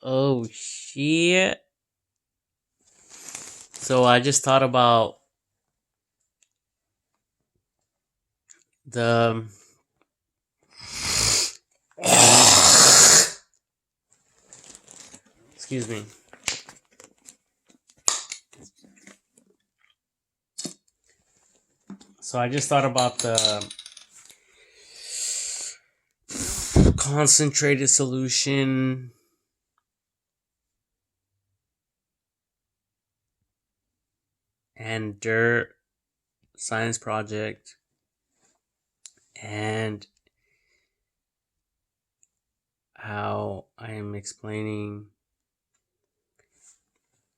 Oh shit. So I just thought about the excuse me. So I just thought about the concentrated solution and dirt science project and how I am explaining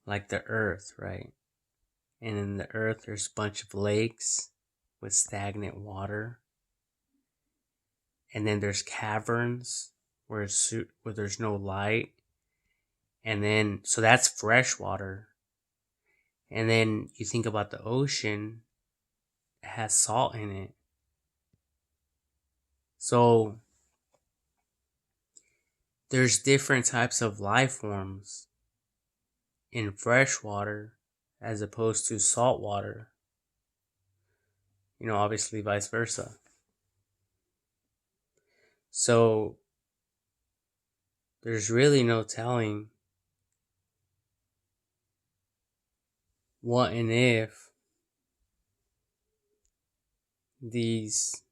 like the earth, right? And in the earth there's a bunch of lakes with stagnant water. And then there's caverns where there's no light. And then so that's fresh water. And then you think about the ocean, it has salt in it. So there's different types of life forms in fresh water as opposed to salt water. Obviously vice versa. So there's really no telling what and if these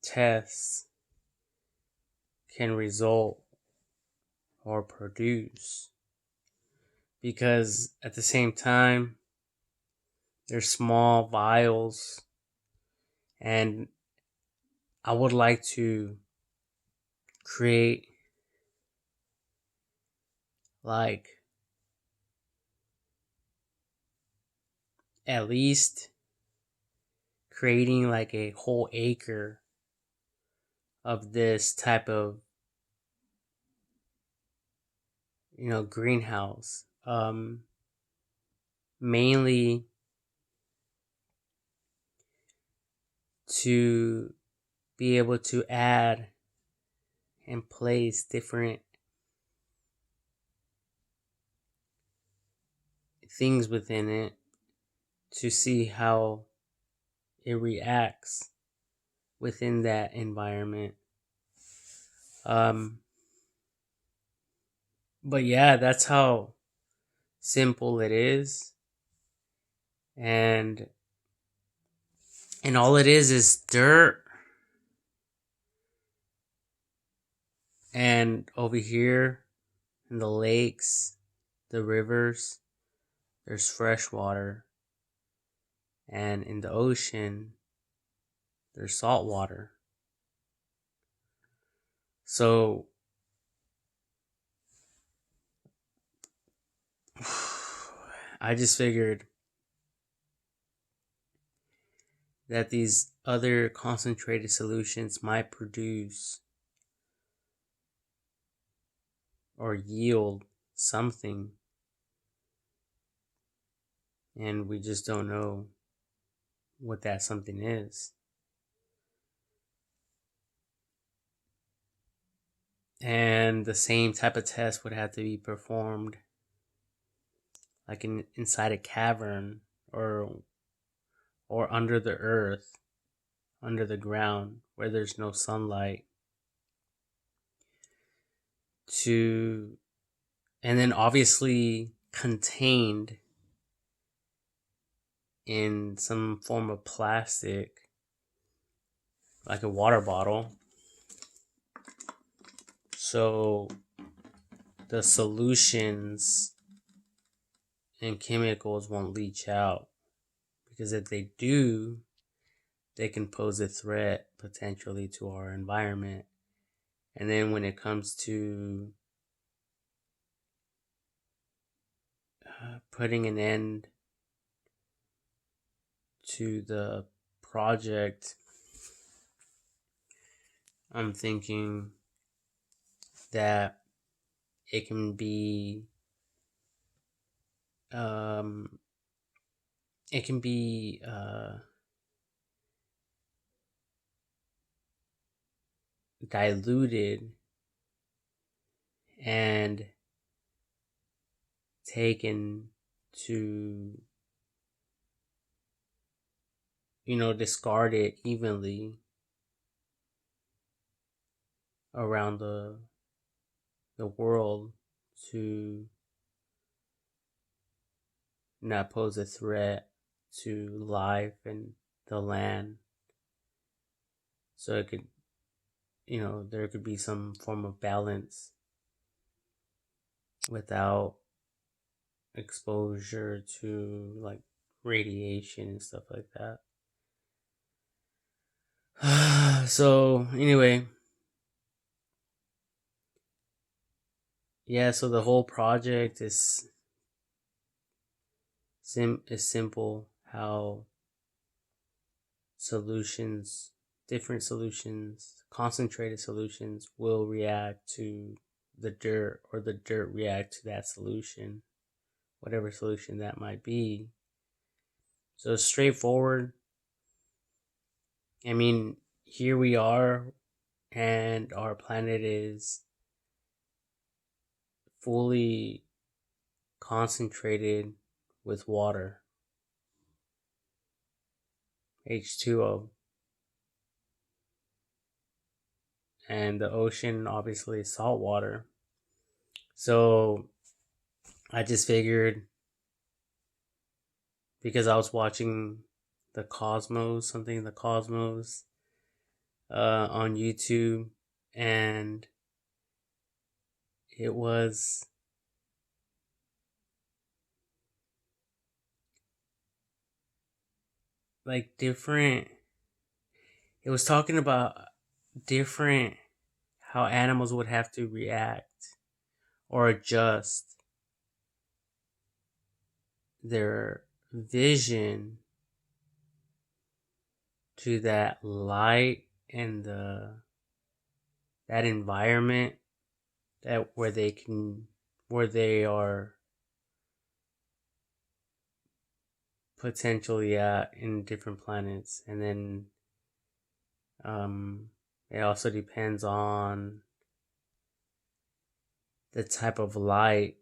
tests can result or produce. Because at the same time, they're small vials, and I would like to create like at least creating like a whole acre of this type of greenhouse, mainly to be able to add and place different things within it to see how it reacts within that environment. But yeah, that's how simple it is. And all it is dirt. And over here in the lakes, the rivers, there's fresh water. And in the ocean, there's salt water. So I just figured that these other concentrated solutions might produce or yield something, and we just don't know what that something is. And the same type of test would have to be performed like inside a cavern or under the earth, under the ground where there's no sunlight, to and then obviously contained in some form of plastic, like a water bottle, so the solutions and chemicals won't leach out. Because if they do, they can pose a threat potentially to our environment. And then when it comes to putting an end to the project, I'm thinking that it can be um, it can be diluted and taken to, discard it evenly around the world to not pose a threat to life and the land. So it could, there could be some form of balance without exposure to like radiation and stuff like that. So anyway, yeah, so the whole project is simple. How different solutions, concentrated solutions will react to the dirt, or the dirt react to that solution, whatever solution that might be. So it's straightforward. I mean, here we are, and our planet is fully concentrated with water, H2O. And the ocean obviously is salt water. So I just figured, because I was watching the Cosmos, on YouTube, and it was like different. It was talking about different, how animals would have to react or adjust their vision to that light and that environment, that where they are potentially at in different planets. And then it also depends on the type of light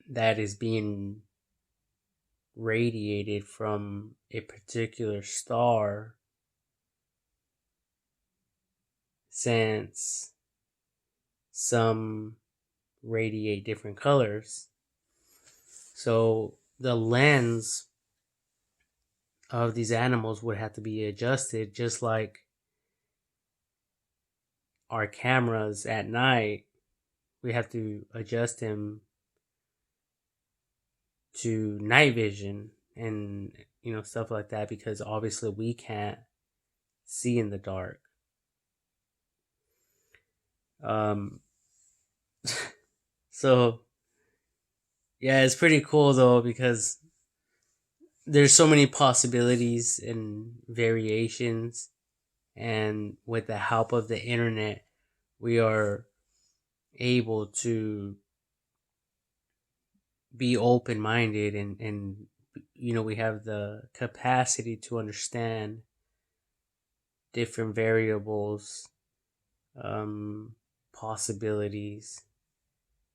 that is being radiated from a particular star, since some radiate different colors. So the lens of these animals would have to be adjusted, just like our cameras at night. We have to adjust them to night vision and stuff like that, because obviously we can't see in the dark. Um so yeah, it's pretty cool though, because there's so many possibilities and variations, and with the help of the internet, we are able to be open-minded, and we have the capacity to understand different variables, possibilities,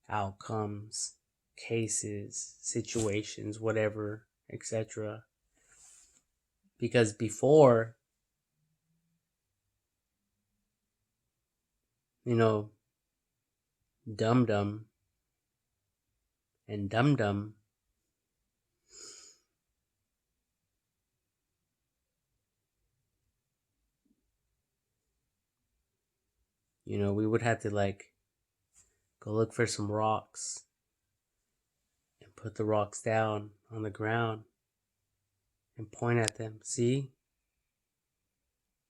outcomes, cases, situations, whatever, etc. Because before, Dum Dum and Dum Dum, we would have to like go look for some rocks and put the rocks down on the ground and point at them. See?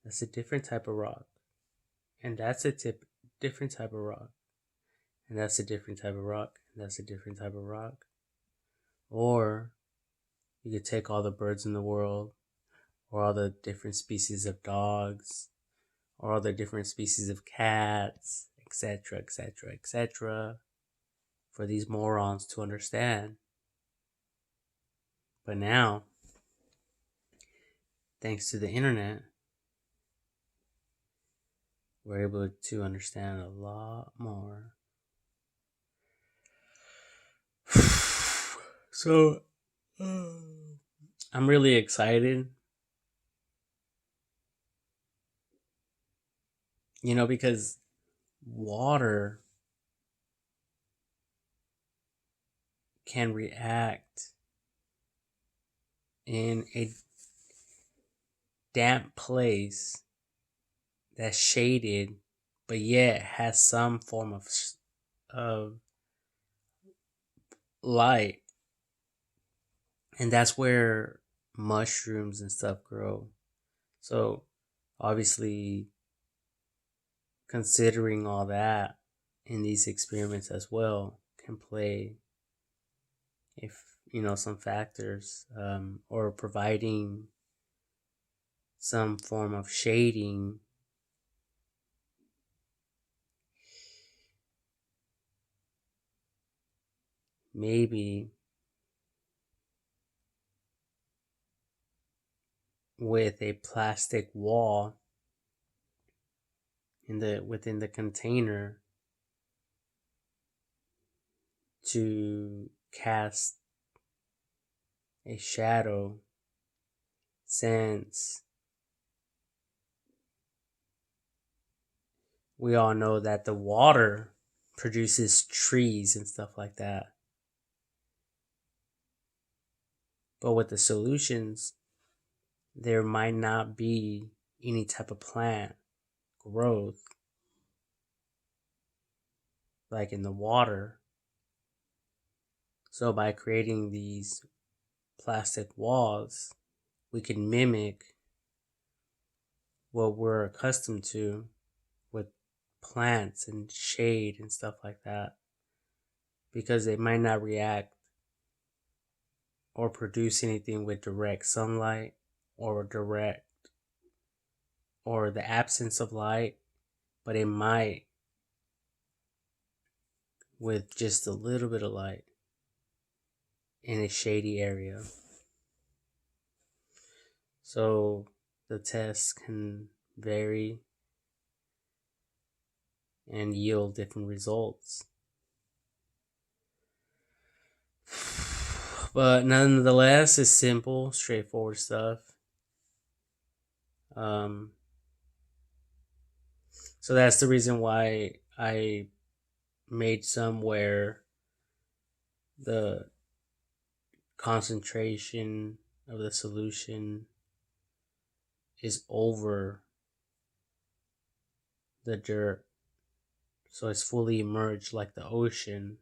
That's a different type of rock. And that's different type of rock. And that's a different type of rock. And that's a different type of rock. Or you could take all the birds in the world, or all the different species of dogs, or all the different species of cats, etc., etc., etc., for these morons to understand. But now, thanks to the internet, we're able to understand a lot more. So I'm really excited, because water can react in a damp place that's shaded, but yet has some form of light, and that's where mushrooms and stuff grow. So obviously, considering all that in these experiments as well can play, if some factors, or providing some form of shading, maybe with a plastic wall within the container to cast a shadow, since we all know that the water produces trees and stuff like that. But with the solutions, there might not be any type of plant growth like in the water. So by creating these plastic walls, we can mimic what we're accustomed to with plants and shade and stuff like that, because they might not react or produce anything with direct sunlight or the absence of light, but it might with just a little bit of light in a shady area. So the tests can vary and yield different results. But nonetheless, it's simple, straightforward stuff. Um, so that's the reason why I made some where the concentration of the solution is over the dirt. So it's fully immersed like the ocean,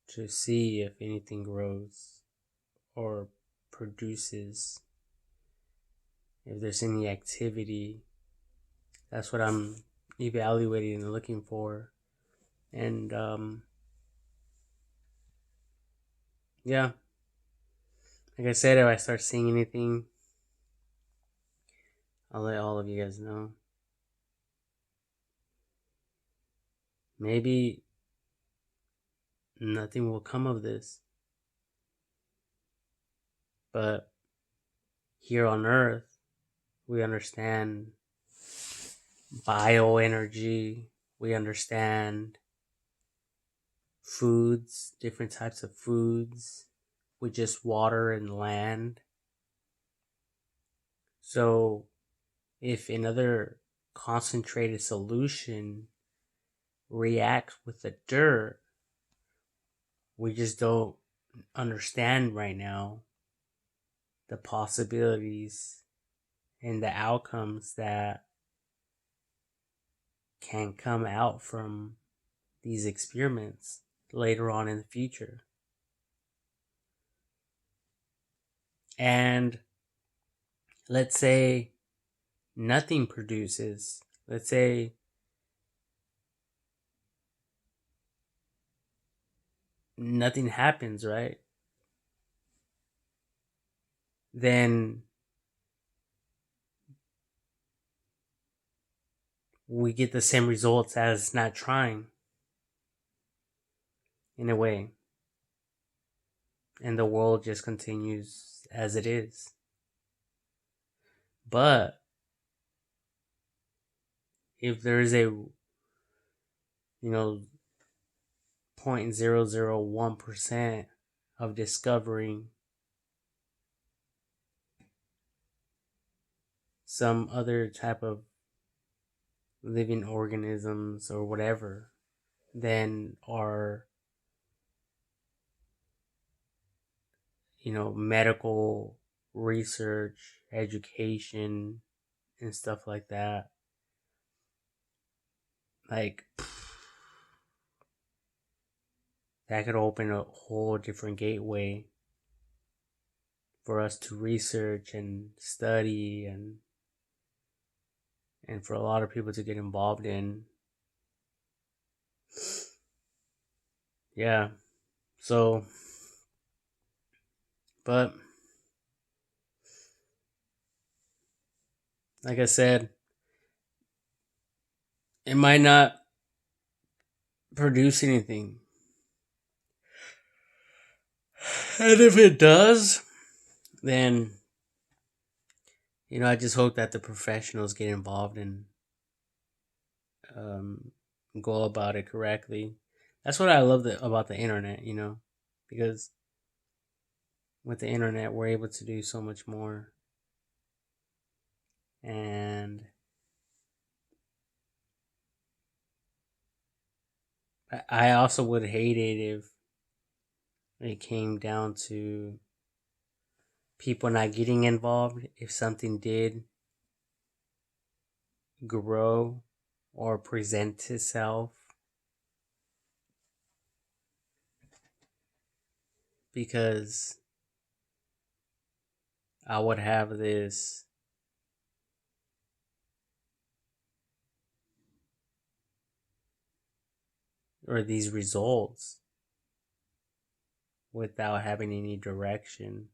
to see if anything grows or produces, if there's any activity. That's what I'm evaluating and looking for. And yeah, like I said, if I start seeing anything, I'll let all of you guys know. Maybe nothing will come of this, but here on Earth, we understand bioenergy, we understand foods, different types of foods with just water and land. So if another concentrated solution reacts with the dirt, we just don't understand right now the possibilities and the outcomes that can come out from these experiments later on in the future. And let's say nothing produces. Let's say nothing happens, right? Then we get the same results as not trying, in a way. And the world just continues as it is. But if there is a 0.001% of discovering some other type of living organisms or whatever than our, medical research, education, and stuff like that. Like, that could open a whole different gateway for us to research and study and for a lot of people to get involved in. Yeah. So, but like I said, it might not produce anything. And if it does, then, I just hope that the professionals get involved and um, go about it correctly. That's what I love about the internet, because with the internet, we're able to do so much more. And I also would hate it if it came down to people not getting involved. If something did grow or present itself, because I would have this or these results without having any direction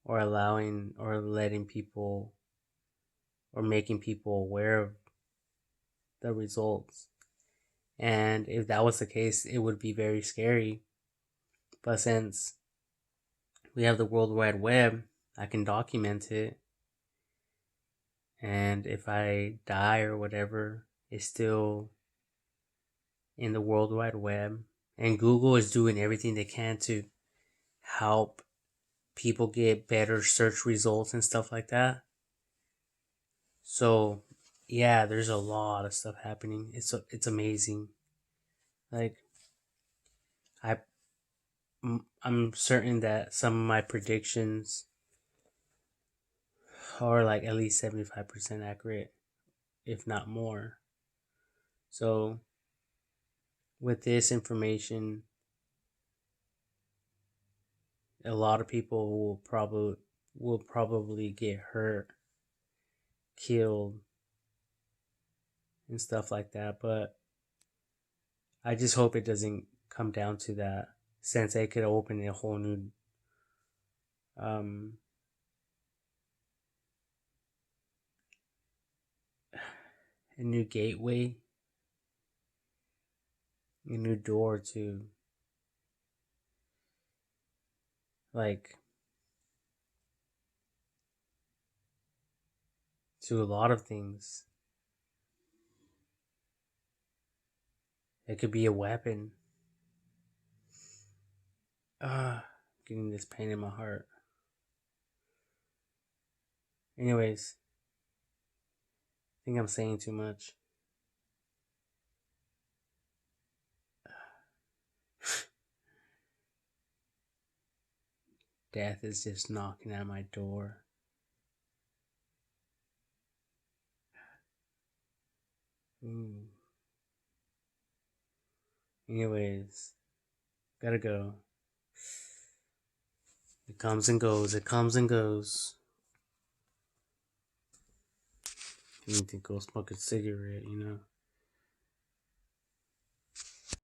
or allowing or letting people or making people aware of the results. And if that was the case, it would be very scary. But since we have the World Wide Web, I can document it. And if I die or whatever, it's still in the World Wide Web. And Google is doing everything they can to help people get better search results and stuff like that. So, yeah, there's a lot of stuff happening. It's amazing. Like, I I'm certain that some of my predictions are like at least 75% accurate, if not more. So, with this information, a lot of people will probably get hurt, killed, and stuff like that. But I just hope it doesn't come down to that, since it could open a whole new um a new gateway, a new door like to a lot of things. It could be a weapon. Getting this pain in my heart. Anyways, I think I'm saying too much. Death is just knocking at my door. Ooh. Anyways, gotta go. It comes and goes. It comes and goes. You need to go smoke a cigarette,